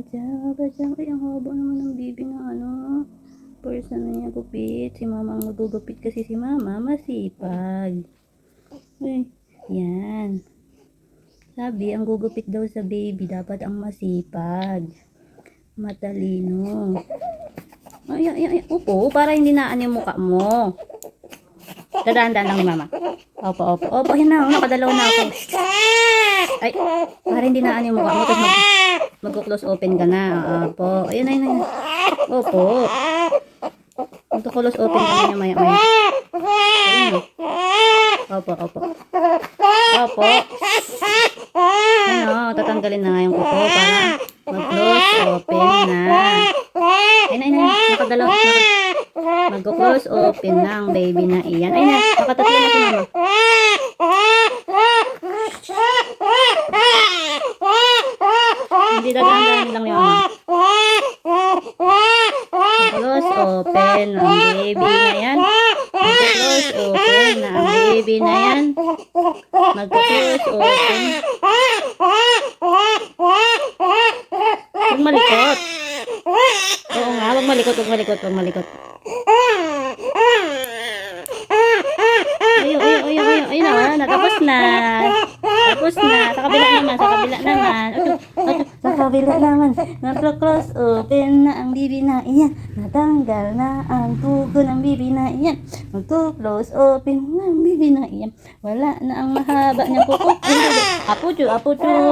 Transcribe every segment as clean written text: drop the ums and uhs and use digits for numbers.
Badya. Ay, ang haba naman ng bibi ng person na niya gupit. Si mama ang magugupit kasi si mama masipag. Uy, yan. Sabi, ang gugupit daw sa baby, dapat ang masipag. Matalino. Ay. Upo, para hindi naan yung mukha mo. Dadaan-daan lang ni mama. Opo. Yan na, nakadalaw na ako. Ay, para hindi naan yung mukha mo. Tapos mag-close open ka na. Opo. Ayun. Opo. Mag-close open ka na maya. Ayun. Opo. Ano, tatanggalin na nga yung kuko para mag-close open na. Ayun. Nakadalaw. Mag-close open na ang baby na iyan. Ayun na, nakatatlo na si mama. Hindi dadaan lang yung close open ang baby na yan. Mag-close open na ang baby na yan. Mag-close open. Huwag malikot. Oo nga, huwag malikot. Ayun na, natapos na. Sa kabila naman. Nag-close open na ang bibi na iyan. Natanggal na ang tugo ng bibi na iyan. Mag-close open na ang bibi na iyan. Wala na ang mahaba niyang kuko. Apo chu,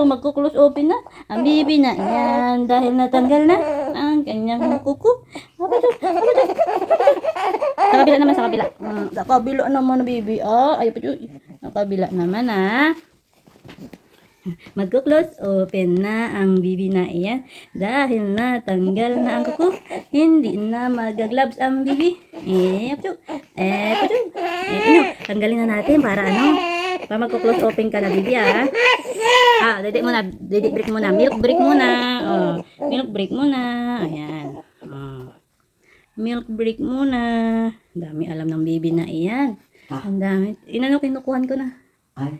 mag-close open na ang bibi na iyan. Dahil natanggal na ang kanyang kuko. Apo chu. Sa kabila naman bibi. Ay po chu. Sa kabila naman Mag-close open na ang bibi na iyan dahil natanggal na ang kuko. Hindi na mag-gloves ang bibi. Tanggalin na natin para mag-close open ka na bibi didik break muna, milk break muna. Milk break muna. Ayan. Milk break muna. Dami alam ng bibi na iyan. Ang dami. Kinukuhan ko na. Ay,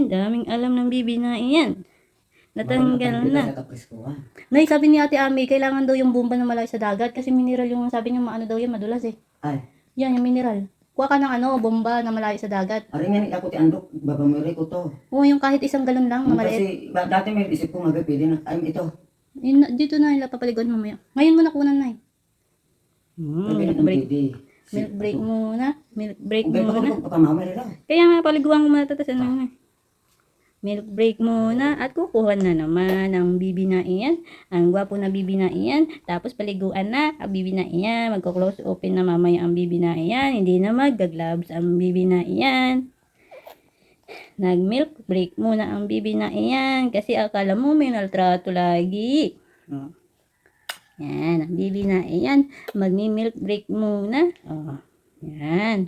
Daming alam ng bibi na iyan. Natanggal na. Nay, sabi ni Ate Ami, kailangan daw yung bomba na malaki sa dagat kasi mineral yung sabi niya daw yan, madulas eh. Ay. Yan, yung mineral. Kuha ka ng bomba na malaki sa dagat. Ari nga ako ti andok, babamiri ko to. Oo, yung kahit isang galon lang na maliit. Kasi dati may isip ko pwede na, ito. Dito na nila papaligon mamaya. Ngayon mo na kunan na eh. Milk break muna. Kaya nga paliguan ko muna tatas milk break muna at kukuha na naman ang bibi na iyan. Ang gwapo na bibi na iyan. Tapos paliguan na ang bibi na iyan. Magko-close open na mamaya ang bibi na iyan. Hindi na mag-gloves ang bibi na iyan. Nag-milk break muna ang bibi na iyan. Kasi akala mo may naltrato lagi. Yan, ang bibi na iyan. Magmi-milk break muna. Yan.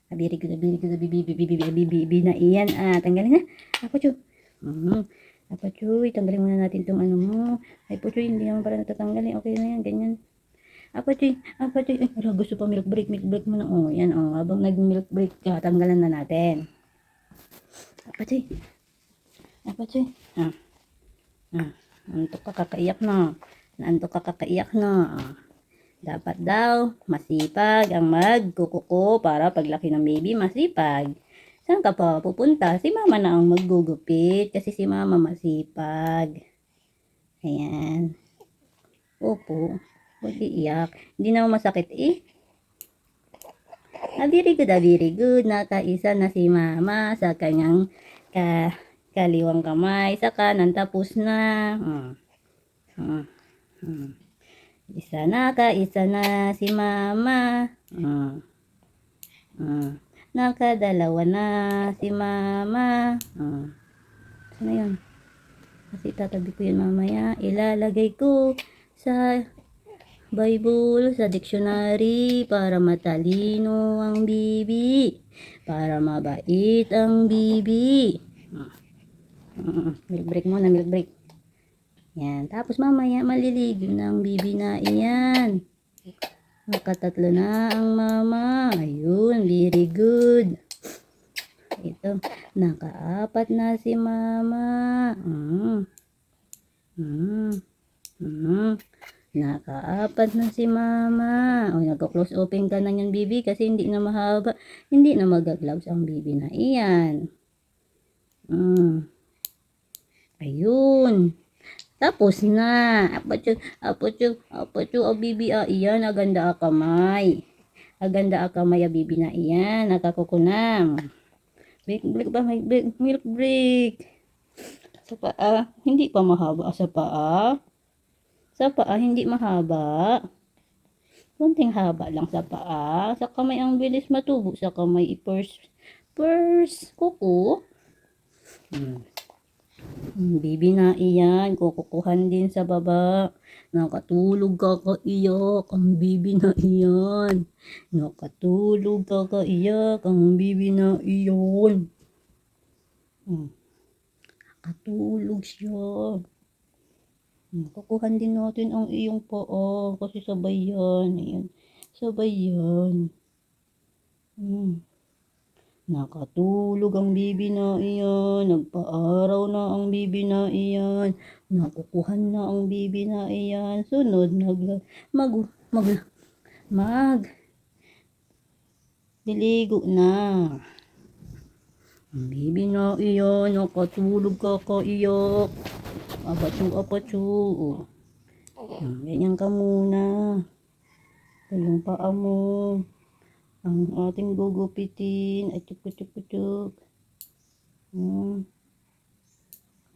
Abiri ko bibi na iyan. Tanggalin na. Apo chu. Tanggalin muna natin itong mo. Ay po chu, hindi naman para natatanggalin. Okay na yan, ganyan. Apo chu. Ay, gusto pa milk break muna. Yan. Habang nag-milk break ka, tanggalan na natin. Apo chu. Antok ka kakaiyak na. Dapat daw masipag ang magkukuko para paglaki ng baby masipag. Saan ka pa pupunta? Si mama na ang maggugupit kasi si mama masipag. Ayan. Opo. Huwag iiyak. Hindi naman masakit eh. Very good. Nakaisa na si mama sa kanyang kaliwang kamay. Sa kanan tapos na. Isa na si mama. Nakadalawa na si mama. Saan yun? Kasi tatabi ko yun mamaya. Ilalagay ko sa Bible, sa dictionary para matalino ang bibi. Para mabait ang bibi. Milk break muna, milk break. Yan. Tapos mamaya maliligo na ang bibi na iyan. Nakatatlo na ang mama. Ayun, very good. Ito, nakaapat na si mama. Nakaapat na si mama. O, nagko-close open ka na yan, bibi, kasi hindi na mahaba. Hindi na mag-gloves ang bibi na iyan. Ayun. Tapos na. Apatyo, o bibi, iyan, aganda a kamay. Aganda a kamay, a bibi na iyan. Nakakukunam. Break ba? May break, milk break. Sa paa, hindi pa mahaba sa paa. Sa paa, hindi mahaba. Kunting haba lang sa paa. Sa kamay ang bilis matubo. Sa kamay, purse, kuko. Bibi na iyan. Kukukuhan din sa baba. Nakatulog ka kaiyak. Ang bibi na iyan. Nakatulog ka kaiyak. Ang bibi na iyan. Nakatulog siya. Kukuhan din natin ang iyong paa kasi sabay yan. Ayan. Sabay yan. Nakatulog ang bibi na iyan. Nagpaaraw na ang bibi na iyan. Nakukuhan na ang bibi na iyan. Sunod, diligo na. Ang bibi na iyan. Nakatulog ka kaiyak. Apatyo. Ganyan ka muna. Yung paa mo. Ang ating gugupitin. Atyuk.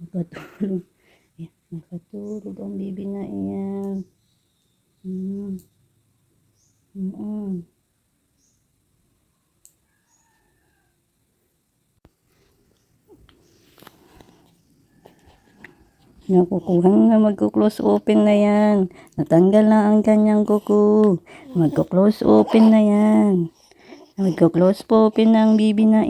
Nakatulog. Nakatulog ang bibi na iyan. Nakukuhan na, magko-close open na yan. Natanggal na ang kanyang kuko. Magko-close open na yan. Magko-close open na ang bibi na